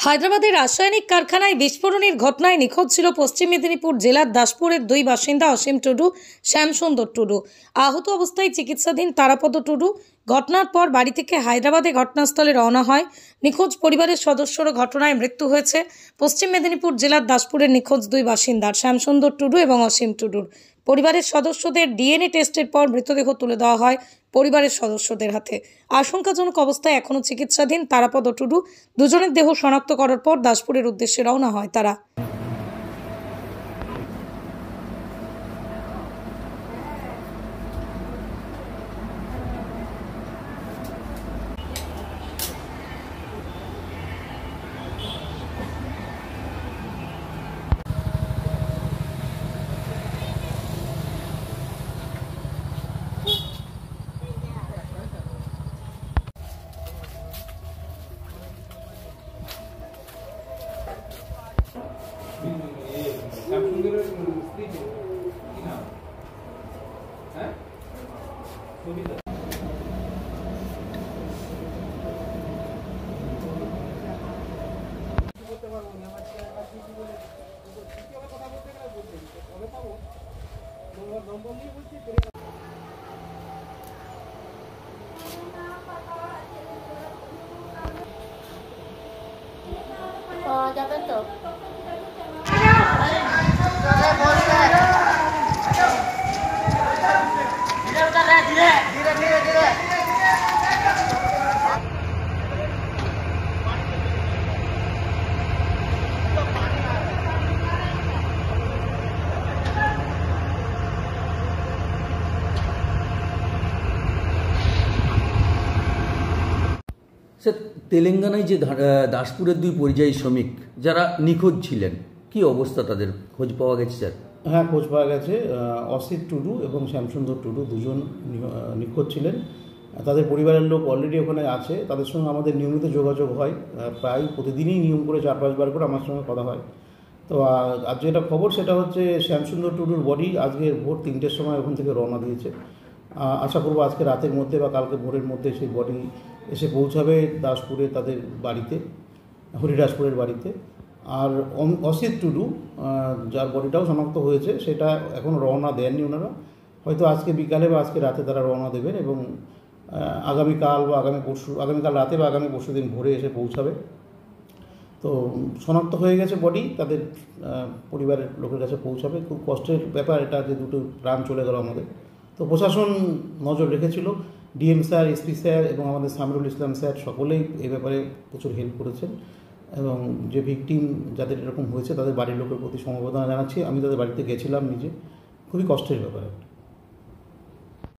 হায়দ্রাবাদের রাসায়নিক কারখানায় বিস্ফোরণের ঘটনায় নিখোঁজ ছিল পশ্চিম মেদিনীপুর জেলার দাসপুরের দুই বাসিন্দা অসীম টুডু, শ্যামসুন্দর টুডু। আহত অবস্থায় চিকিৎসাধীন তারাপদ টুডু। ঘটনার পর বাড়ি থেকে হায়দ্রাবাদে ঘটনাস্থলে রওনা হয়। নিখোঁজ পরিবারের সদস্যর ঘটনায় মৃত্যু হয়েছে পশ্চিম মেদিনীপুর জেলার দাসপুরের নিখোঁজ দুই বাসিন্দার শ্যামসুন্দর টুডু এবং অসীম টুডুর। পরিবারের সদস্যদের ডিএনএ টেস্টের পর মৃতদেহ তুলে দেওয়া হয় পরিবারের সদস্যদের হাতে। আশঙ্কাজনক অবস্থায় এখনও চিকিৎসাধীন তারাপদ টুডু। দুজনের দেহ শনাক্ত করার পর দাসপুরের উদ্দেশ্যে রওনা হয় তারা। শ্যামসুন্দরের স্ত্রী কি নাম? হ্যাঁ, সুবিধা। যাবে তো স্যার, তেলেঙ্গানায় যে দাসপুরের দুই পরিযায়ী শ্রমিক যারা নিখোঁজ ছিলেন, কি অবস্থা তাদের? খোঁজ পাওয়া গেছে স্যার? হ্যাঁ, খোঁজ পাওয়া গেছে। অসিত টুডু এবং শ্যামসুন্দর টুডু দুজন নিখোঁজ ছিলেন। তাদের পরিবারের লোক অলরেডি ওখানে আছে। তাদের সঙ্গে আমাদের নিয়মিত যোগাযোগ হয়, প্রায় প্রতিদিনই নিয়ম করে 4-5 বার করে আমার সঙ্গে কথা হয়। তো আজ যেটা খবর সেটা হচ্ছে শ্যামসুন্দর টুডুর বডি আজকে ভোর 3টের সময় ওখান থেকে রওনা দিয়েছে। আশা করবো আজকে রাতের মধ্যে বা কালকে ভোরের মধ্যে সেই বডি এসে পৌঁছাবে দাসপুরে তাদের বাড়িতে, হরিদাসপুরের বাড়িতে। আর অসিত টুডু, যার বডিটাও শনাক্ত হয়েছে, সেটা এখন রওনা দেননি ওনারা। হয়তো আজকে বিকালে বা আজকে রাতে তারা রওনা দেবেন এবং আগামীকাল বা আগামীকাল রাতে বা আগামী পরশু দিন ভোরে এসে পৌঁছাবে। তো শনাক্ত হয়ে গেছে বডি, তাদের পরিবারের লোকের কাছে পৌঁছাবে। খুব কষ্টের ব্যাপার এটা যে দুটো প্রাণ চলে গেল আমাদের। তো প্রশাসন নজর রেখেছিল, ডিএম স্যার, এসপি স্যার এবং আমাদের সামিরুল ইসলাম স্যার সকলেই এই ব্যাপারে প্রচুর হেল্প করেছেন এবং যে ভিকটিম যাদের এরকম হয়েছে তাদের বাড়ির লোকের প্রতি সমবেদনা জানাচ্ছি। আমি তাদের বাড়িতে গেছিলাম নিজে। খুবই কষ্টের ব্যাপার।